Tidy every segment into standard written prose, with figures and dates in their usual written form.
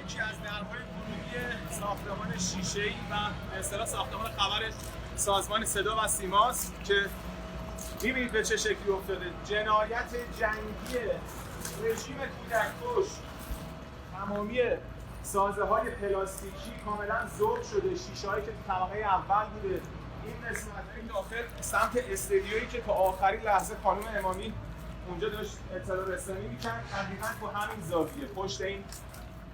یکی از درهای ورودی ساختمان شیشه‌ای و به اصطلاح ساختمان خبر سازمان صدا و سیماست که می‌بینید به چه شکلی افتاده. جنایت جنگی رژیم کودک‌کش. تمامی سازه‌های پلاستیکی کاملا ذوب شده. شیشه‌هایی که تو طبقه اول بوده، این قسمت‌های داخل سمت استدیویی که تا آخرین لحظه خانم امامی اونجا داشت اطلاع رسانی می‌کرد، دقیقاً تو همین زاویه پشت این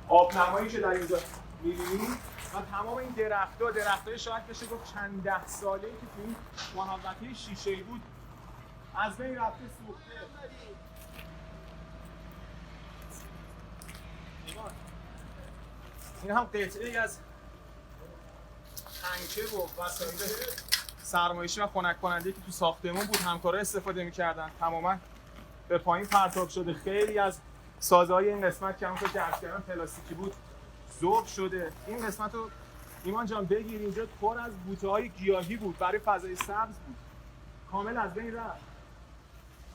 آبنمایی که در اینجا می‌بینید و تمام این درخت‌های شاید بشه گفت چند ده ساله‌ای که تو این محوطه شیشه‌ای بود از بین رفته، سوخته. این هم قطعه‌ای از پنکه و وسایل سرمایشی و خنک کننده که تو ساختمون بود همکارا استفاده می‌کردن، تماما به پایین پرتاب شده. خیلی از سازه‌های این قسمت که همونطور که عرض کردم پلاستیکی بود ذوب شده. این قسمت رو ایمان جان بگیر، اینجا پر از بوته‌های گیاهی بود، برای فضای سبز بود، کامل از بین رفت.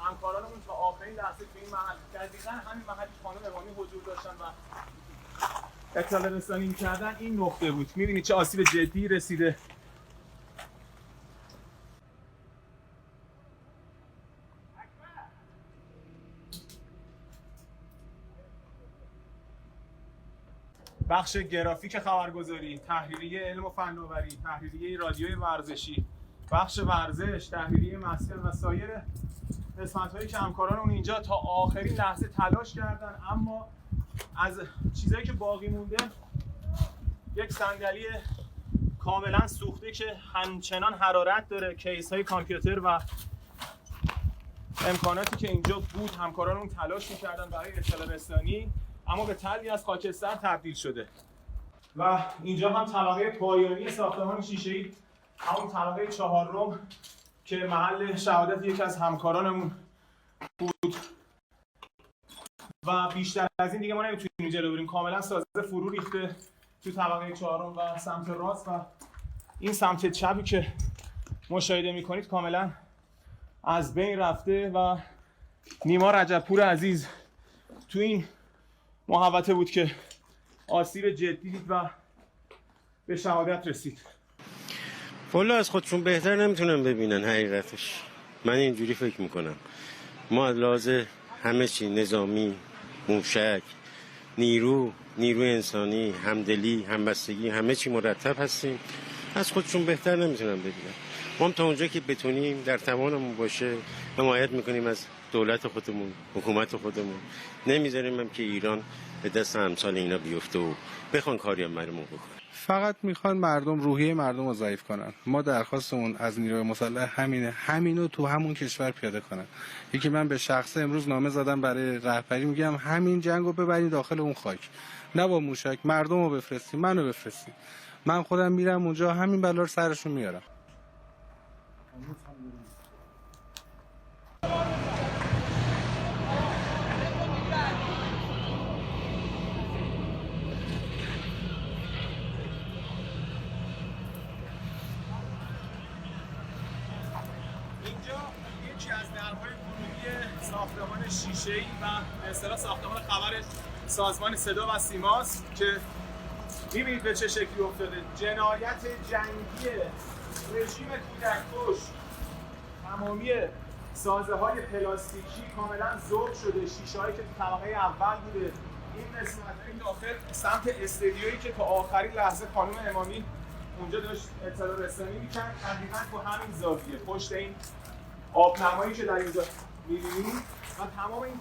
همکارانمون تا آخرین لحظه تو این محل، دقیقاً همین محلی خانم امامی حضور داشتن و اطلاع رسانی می‌کردن، این نقطه بود. می‌بینید چه آسیب جدی رسیده. بخش گرافیک خبرگزاری، تحریریه علم و فناوری، تحریریه رادیوی ورزشی، بخش ورزش، تحریریه مسکن و سایر قسمت‌هایی که همکاران اون اینجا تا آخرین لحظه تلاش کردن، اما از چیزایی که باقی مونده یک صندلی کاملا سوخته که همچنان حرارت داره، کیس‌های کامپیوتر و امکاناتی که اینجا بود همکاران اون تلاش می‌کردن برای اطلاع رسانی، اما به تلی از خاکستر تبدیل شده. و اینجا هم طبقه پایانی ساختمان شیشه‌ای، همون طبقه چهارم که محل شهادت یک از همکارانمون بود و بیشتر از این دیگه ما نمیتونیم جلو بریم. کاملا سازه فرو ریخته تو طبقه چهارم و سمت راست و این سمت چپی که مشاهده میکنید کاملا از بین رفته و نیما رجبپور عزیز تو این محوطه بود که آسیب جدی دید و به شهادت رسید. والا از خودشون بهتر نمیتونن ببینن حقیقتش. من اینجوری فکر میکنم. ما از لحاظ همه چی، نظامی، موشک، نیرو انسانی، همدلی، همبستگی، همه چی مرتب هستیم. از خودشون بهتر نمیتونن ببینن. ما هم تا اونجا که بتونیم در توانمون باشه حمایت میکنیم از دولت خودمون، حکومت خودمون. نمیذاریم هم که ایران به دست امثال اینا بیفته و بخوان کاری هم برامون بکنن. فقط میخوان مردم روحیه مردم رو ضعیف کنن. ما درخواستمون از نیروی مسلح همینو تو همون کشور پیاده کنن. یکی من به شخصه امروز نامه زدم برای رهبری، میگم همین جنگو ببرید داخل اون خاک، نه با موشک، مردم رو بفرستیم، منو بفرستیم. من خودم میرم اونجا همین بلا رو سرشون میارم. یکی از درهای ورودی ساختمان شیشه‌ای و به اصطلاح ساختمان خبر سازمان صدا و سیماست که می‌بینید به چه شکلی افتاده. جنایت جنگی رژیم کودک‌کش. تمامی سازه‌های پلاستیکی کاملا ذوب شده. شیشه‌هایی که تو طبقه اول بوده، این قسمت‌های داخل سمت استدیویی که تا آخرین لحظه خانم امامی اونجا داشت اطلاع رسانی می‌کرد، دقیقاً تو همین زاویه پشت این آبنمایی که در اینجا می‌بینید و تمام این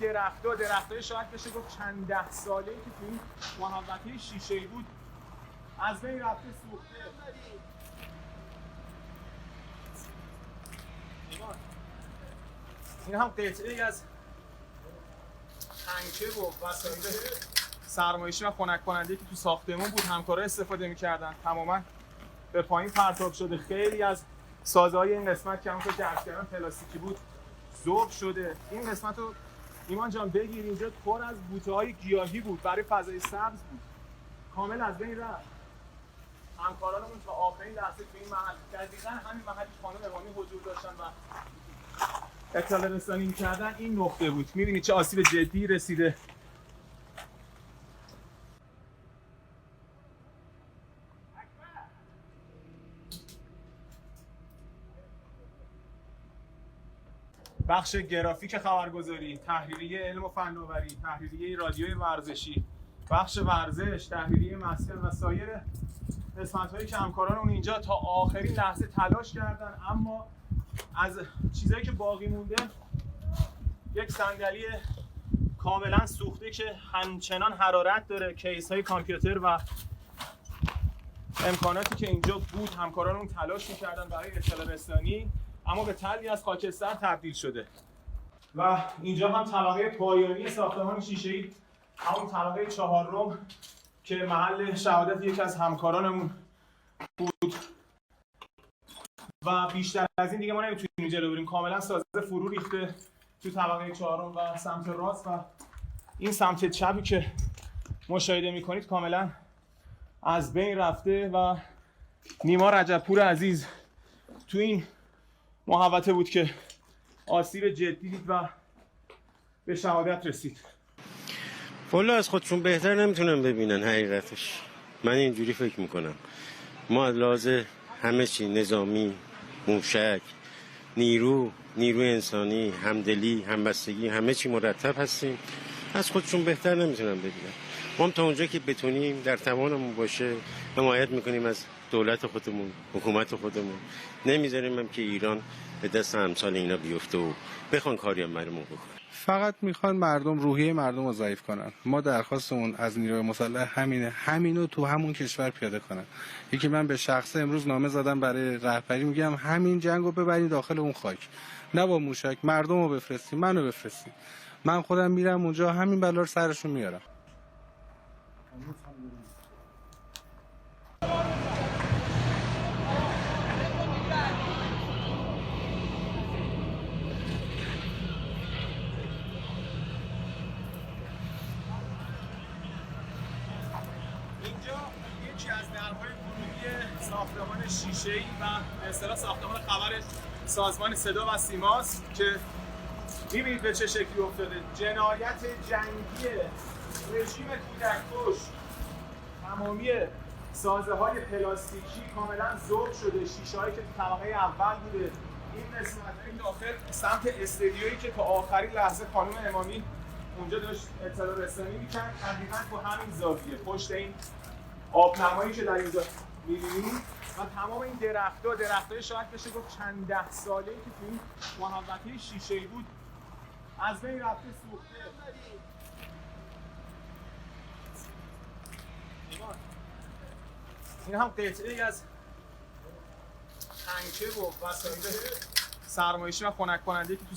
درخت‌های شاید بشه گفت چند ده ساله‌ای که تو این محوطه شیشه‌ای بود از بین رفته، سوخته. این هم قطعه‌ای از پنکه و وسایل سرمایشی و خنک کننده که تو ساختمون بود همکارا استفاده می‌کردن، تماما به پایین پرتاب شده. خیلی از سازه‌های این قسمت که همونطور که عرض کردم پلاستیکی بود ذوب شده. این قسمت رو ایمان جان بگیر، اینجا پر از بوته‌های گیاهی بود، برای فضای سبز بود، کامل از بین رفت. همکارانمون تا آخرین لحظه تو این محل، دقیقاً همین محلی خانم امامی حضور داشتن و اطلاع رسانی می‌کردن، این نقطه بود. می‌بینید چه آسیب جدی رسیده. بخش گرافیک خبرگزاری، تحریریه علم و فناوری، تحریریه رادیوی ورزشی، بخش ورزش، تحریریه مسکن و سایر قسمت‌هایی که همکاران اون اینجا تا آخرین لحظه تلاش کردن، اما از چیزایی که باقی مونده یک صندلی کاملا سوخته که همچنان حرارت داره، کیس‌های کامپیوتر و امکاناتی که اینجا بود همکاران اون تلاش می‌کردن برای اطلاع رسانی، اما به تلی از خاکستر تبدیل شده. و اینجا هم طبقه پایانی ساختمان شیشه‌ای، همون طبقه چهارم که محل شهادت یکی از همکارانمون بود و بیشتر از این دیگه ما نمیتونیم جلو بریم. کاملا سازه فرو ریخته تو طبقه چهارم و سمت راست و این سمت چپی که مشاهده میکنید کاملا از بین رفته و نیما رجبپور عزیز تو این محوطه بود که آسیب جدی دید و به شهادت رسید. والا از خودشون بهتر نمیتونن ببینن حقیقتش. من اینجوری فکر میکنم. ما از لحاظ همه چی، نظامی، موشک، نیرو انسانی، همدلی، همبستگی، همه چی مرتب هستیم. از خودشون بهتر نمیتونن ببینن. ما هم تا اونجا که بتونیم در توانمون باشه حمایت میکنیم از دولت خودمون، حکومت خودمون. نمیذاریم هم که ایران به دست امثال اینا بیفته و بخوان کاری هم برامون بکنن. فقط میخوان مردم روحیه مردم رو ضعیف کنن. ما درخواستمون از نیروی مسلح همینه، همینو تو همون کشور پیاده کنن. یکی من به شخصه امروز نامه زدم برای رهبری، میگم همین جنگو ببرید داخل اون خاک، نه با موشک، مردم رو بفرستیم، منو بفرستیم. من خودم میرم اونجا همین بلا رو سرشون میارم. اینجا یکی از درهای ورودی ساختمان شیشه‌ای و به اصطلاح ساختمان خبر سازمان صدا و سیماست که می‌بینید به چه شکلی افتاده. جنایت جنگی رژیم کودک‌کش، تمامی سازه‌های پلاستیکی کاملا ذوب شده، شیشه‌هایی که تو طبقه اول بوده، این قسمت‌های داخل سمت استدیویی که تا آخرین لحظه خانم امامی اونجا داشت اطلاع رسانی می‌کرد، تقریباً تو همین زاویه پشت این آبنمایی که در اینجا می‌بینید و تمام این درخت‌های شاید بشه گفت چند ده ساله‌ای که تو این محوطه شیشه‌ای بود از بین رفته، سوخته. این هم قطعه‌ای از تنکه و وسایل سرمایشی و خنک کننده که تو